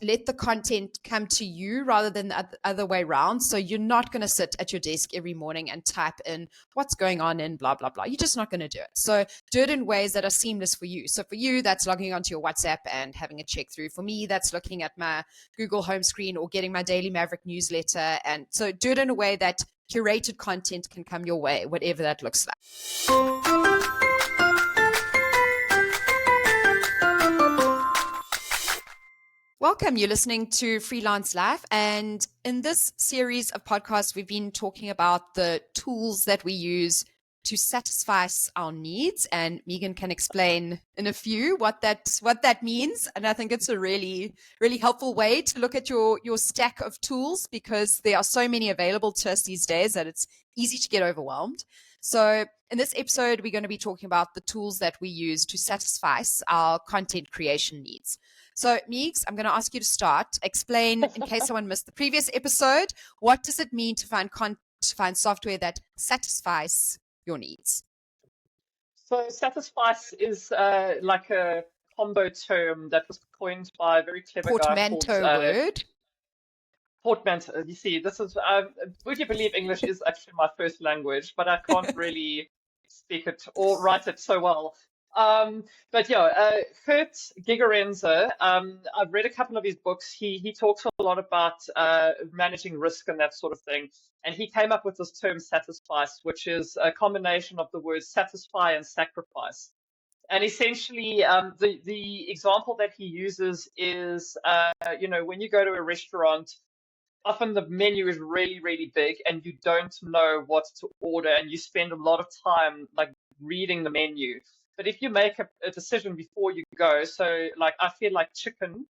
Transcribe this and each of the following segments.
let the content come to you rather than the other way around. So you're not going to sit at your desk every morning and type in what's going on in blah, blah, blah. You're just not going to do it. So do it in ways that are seamless for you. So for you, that's logging onto your WhatsApp and having a check through. For me, that's looking at my Google home screen or getting my Daily Maverick newsletter. And so do it in a way that curated content can come your way, whatever that looks like. Welcome. You're listening to Freelance Life. And in this series of podcasts, we've been talking about the tools that we use to satisfy our needs. And Megan can explain in a few what that means. And I think it's a really, really helpful way to look at your stack of tools, because there are so many available to us these days that it's easy to get overwhelmed. So in this episode, we're going to be talking about the tools that we use to satisfy our content creation needs. So, Meeks, I'm going to ask you to start. Explain, in case someone missed the previous episode, what does it mean to find software that satisfies your needs? So, satisfies is like a combo term that was coined by a very clever portmanteau guy called, word. Portmanteau. You see, this is. Would you believe English is actually my first language, but I can't really speak it or write it so well. But yeah, Kurt Gigerenzer, I've read a couple of his books. He talks a lot about managing risk and that sort of thing. And he came up with this term satisfice, which is a combination of the words satisfy and sacrifice. And essentially, the example that he uses is, when you go to a restaurant, often the menu is really, really big and you don't know what to order, and you spend a lot of time like reading the menu. But if you make a decision before you go, so like I feel like chicken,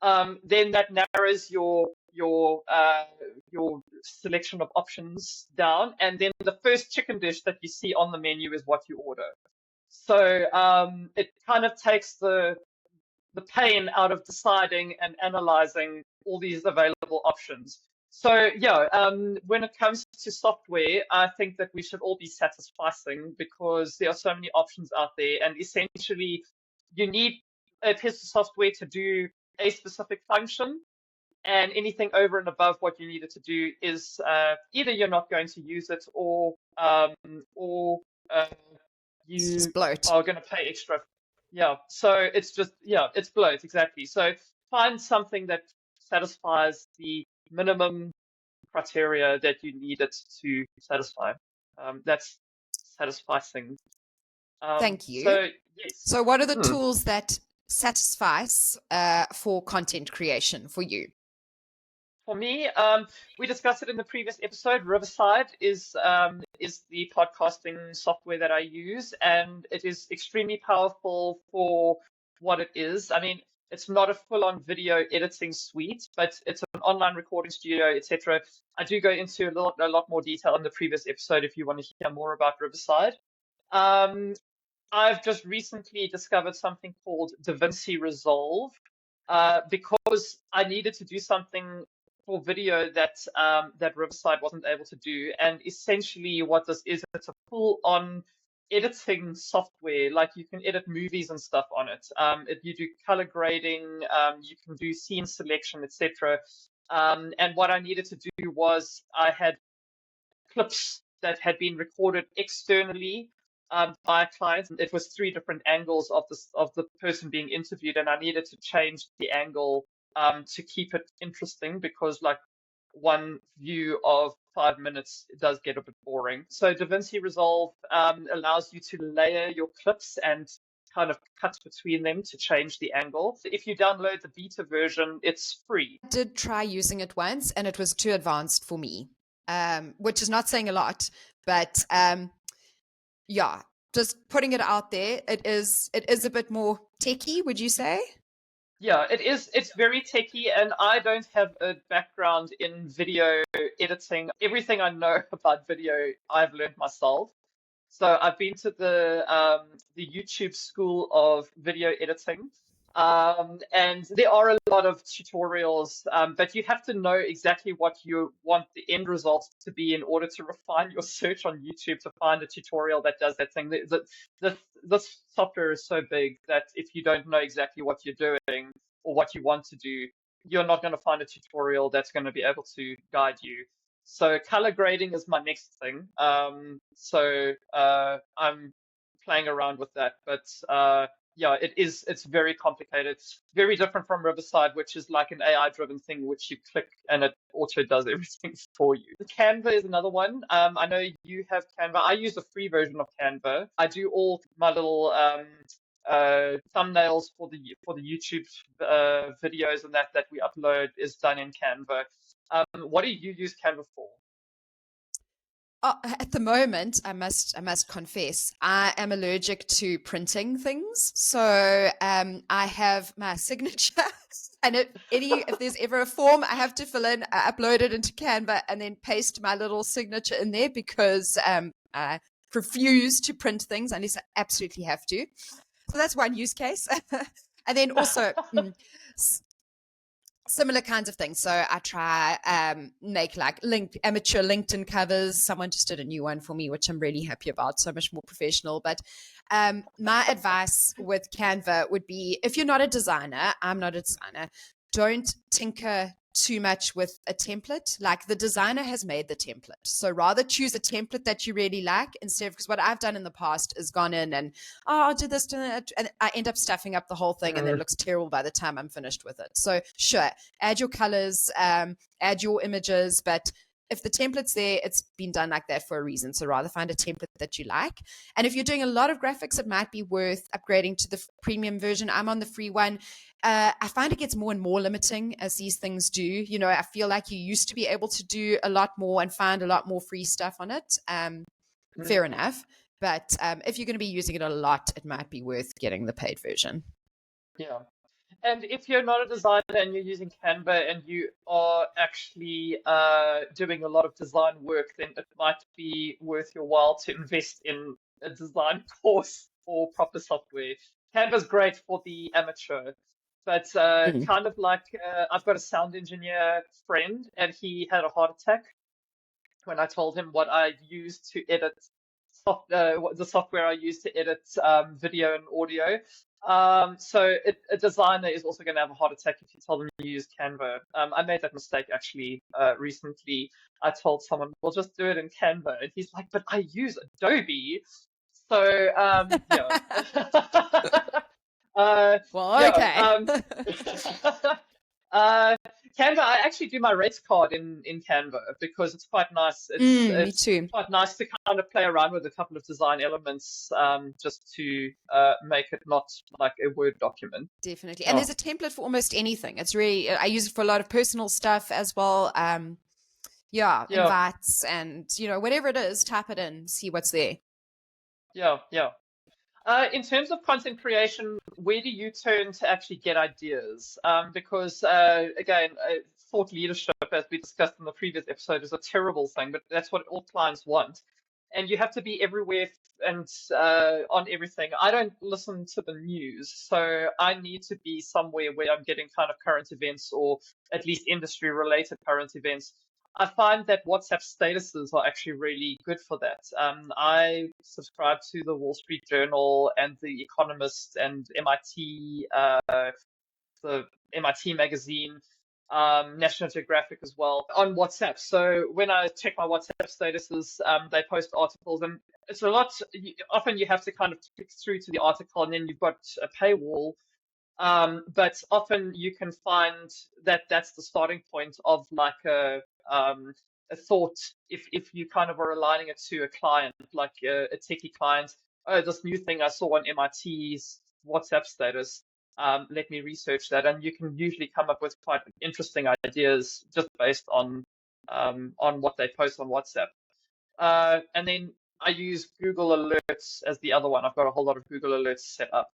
then that narrows your selection of options down, and then the first chicken dish that you see on the menu is what you order. So it kind of takes the pain out of deciding and analyzing all these available options. So yeah, when it comes to software, I think that we should all be satisficing, because there are so many options out there, and essentially you need a piece of software to do a specific function, and anything over and above what you need it to do is either you're not going to use it, or you are going to pay extra. Yeah, so it's just, it's bloat, exactly. So find something that satisfies the minimum criteria that you need it to satisfy. That's satisficing. Thank you. So, yes. So what are the tools that satisfies for content creation for you? For me, we discussed it in the previous episode. Riverside is the podcasting software that I use, and it is extremely powerful for what it is. I mean, it's not a full-on video editing suite, but it's an online recording studio, etc. I do go into a lot more detail in the previous episode if you want to hear more about Riverside. I've just recently discovered something called DaVinci Resolve, because I needed to do something for video that Riverside wasn't able to do. And essentially what this is, it's a full-on editing software. Like you can edit movies and stuff on it. You do color grading, you can do scene selection, etc. And what I needed to do was I had clips that had been recorded externally by a client. It was 3 different angles of the person being interviewed, and I needed to change the angle to keep it interesting, because like one view of 5 minutes does get a bit boring. So DaVinci Resolve allows you to layer your clips and kind of cut between them to change the angle. If you download the beta version, it's free. I did try using it once and it was too advanced for me, which is not saying a lot, but yeah, just putting it out there, it is a bit more techie, would you say? Yeah, it is. It's very techie, and I don't have a background in video editing. Everything I know about video, I've learned myself. So I've been to the YouTube school of video editing, and there are a lot of tutorials, but you have to know exactly what you want the end result to be in order to refine your search on YouTube to find a tutorial that does that thing. This software is so big that if you don't know exactly what you're doing or what you want to do, you're not going to find a tutorial that's going to be able to guide you. So color grading is my next thing. I'm playing around with that, but yeah, it's very complicated. It's very different from Riverside, which is like an AI driven thing, which you click and it auto does everything for you. Canva is another one. I know you have Canva. I use a free version of Canva. I do all my little thumbnails for the YouTube videos and that we upload is done in Canva. What do you use Canva for? At the moment, I must confess, I am allergic to printing things. So I have my signature, and if there's ever a form I have to fill in, I upload it into Canva and then paste my little signature in there because I refuse to print things unless I absolutely have to. So that's one use case. And then also similar kinds of things. So I try make like amateur LinkedIn covers. Someone just did a new one for me, which I'm really happy about. So much more professional. But my advice with Canva would be, if you're not a designer, I'm not a designer, don't tinker too much with a template. Like the designer has made the template. So rather choose a template that you really like instead of, because what I've done in the past is gone in and, I'll do this, and I end up stuffing up the whole thing and it looks terrible by the time I'm finished with it. So sure, add your colors, add your images, but if the template's there, it's been done like that for a reason. So rather find a template that you like. And if you're doing a lot of graphics, it might be worth upgrading to the premium version. I'm on the free one. I find it gets more and more limiting as these things do. You know, I feel like you used to be able to do a lot more and find a lot more free stuff on it. Fair enough. But if you're going to be using it a lot, it might be worth getting the paid version. Yeah. And if you're not a designer and you're using Canva and you are actually doing a lot of design work, then it might be worth your while to invest in a design course or proper software. Canva's great for the amateur, but kind of like I've got a sound engineer friend and he had a heart attack when I told him what I used to edit the software I use to edit video and audio. So a designer is also going to have a heart attack if you tell them you use Canva. I made that mistake actually recently. I told someone, "We'll just do it in Canva," and he's like, "But I use Adobe." So yeah. Well, yeah. okay. Canva, I actually do my rates card in Canva because it's quite nice. Me too. Quite nice to kind of play around with a couple of design elements just to make it not like a Word document. Definitely. And there's a template for almost anything. It's really, I use it for a lot of personal stuff as well. Yeah, invites and, you know, whatever it is, type it in, see what's there. Yeah. In terms of content creation, where do you turn to actually get ideas? Because again, thought leadership, as we discussed in the previous episode, is a terrible thing, but that's what all clients want. And you have to be everywhere and on everything. I don't listen to the news, so I need to be somewhere where I'm getting kind of current events or at least industry related current events. I find that WhatsApp statuses are actually really good for that. I subscribe to the Wall Street Journal and the Economist and MIT, the MIT magazine, National Geographic as well on WhatsApp. So when I check my WhatsApp statuses, they post articles, and it's a lot. Often you have to kind of click through to the article, and then you've got a paywall. But often you can find that that's the starting point of like a thought if you kind of are aligning it to a client, like a techie client. Oh, this new thing I saw on MIT's WhatsApp status. Let me research that, and you can usually come up with quite interesting ideas just based on what they post on WhatsApp. And then I use Google Alerts as the other one. I've got a whole lot of Google Alerts set up.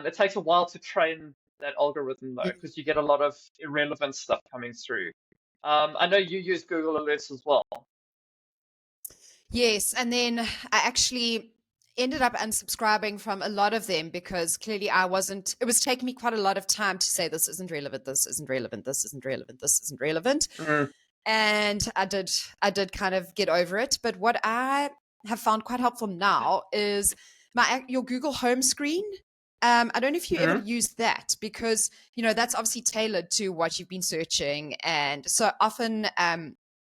It takes a while to train that algorithm though, because you get a lot of irrelevant stuff coming through. I know you use Google Alerts as well. Yes, and then I actually ended up unsubscribing from a lot of them because clearly it was taking me quite a lot of time to say this isn't relevant, this isn't relevant, this isn't relevant, this isn't relevant. And I did kind of get over it. But what I have found quite helpful now is your Google home screen. I don't know if you ever Mhm. use that because, that's obviously tailored to what you've been searching. And so often,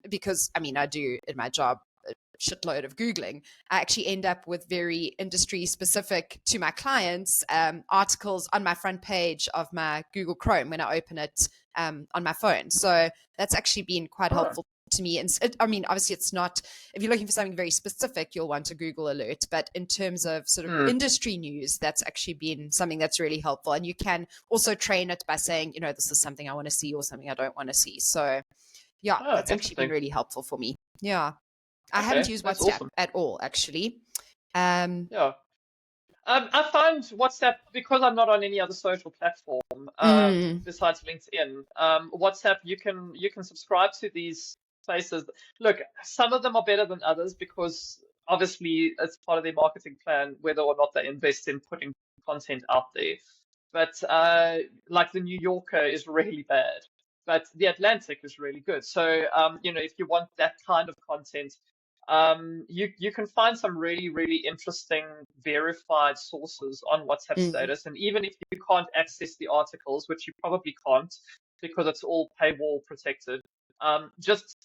because I do in my job a shitload of Googling, I actually end up with very industry specific to my clients articles on my front page of my Google Chrome when I open it on my phone. So that's actually been quite Oh, helpful to me. And obviously, it's not, if you're looking for something very specific, you'll want a Google alert. But in terms of sort of mm. industry news, that's actually been something that's really helpful. And you can also train it by saying, this is something I want to see or something I don't want to see. So, yeah, Oh, that's actually been interesting. really helpful for me. Yeah. I haven't Okay, used that's WhatsApp awesome. at all, actually. Um, Yeah. I find WhatsApp, because I'm not on any other social platform mm, besides LinkedIn. WhatsApp, you can subscribe to these places. Look, some of them are better than others because obviously it's part of their marketing plan whether or not they invest in putting content out there. But like the New Yorker is really bad, but the Atlantic is really good. So if you want that kind of content, you can find some really, really interesting verified sources on WhatsApp mm, status. And even if you can't access the articles, which you probably can't because it's all paywall protected, just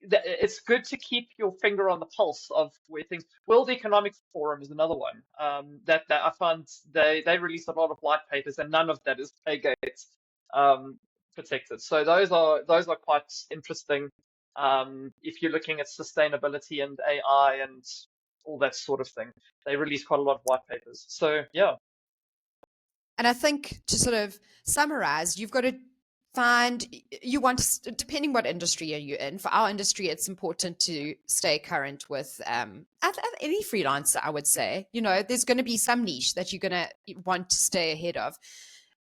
it's good to keep your finger on the pulse of where things. World Economic Forum is another one that I found they release a lot of white papers, and none of that is Paygate um, protected. So those are quite interesting if you're looking at sustainability and AI and all that sort of thing. They release quite a lot of white papers. So yeah, And I think to sort of summarize, you've got to find, you want, depending what industry are you in. For our industry, it's important to stay current with any freelancer, I would say. There's going to be some niche that you're going to want to stay ahead of,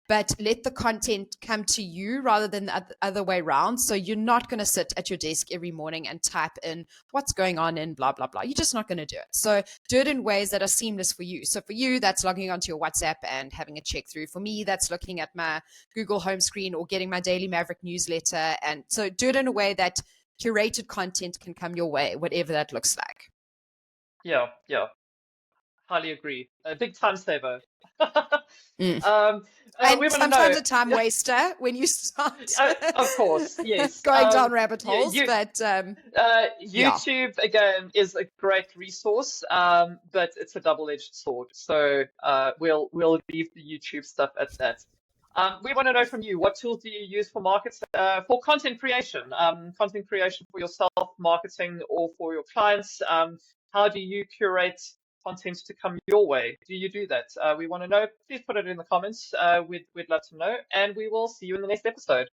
but let the content come to you rather than the other way around. So you're not going to sit at your desk every morning and type in what's going on in blah, blah, blah. You're just not going to do it. So do it in ways that are seamless for you. So for you, that's logging onto your WhatsApp and having a check through. For me, that's looking at my Google home screen or getting my Daily Maverick newsletter. And so do it in a way that curated content can come your way, whatever that looks like. yeah, highly agree. A big time saver. Mm. um, And we want to sometimes know. a time waster when you start Of course, yes. going down rabbit holes. You, But yeah. YouTube again is a great resource, but it's a double-edged sword. So we'll leave the YouTube stuff at that. We want to know from you, what tools do you use for for content creation? Content creation for yourself, marketing, or for your clients. How do you curate content to come your way? Do you do that? We want to know. Please put it in the comments. We'd love to know, and we will see you in the next episode.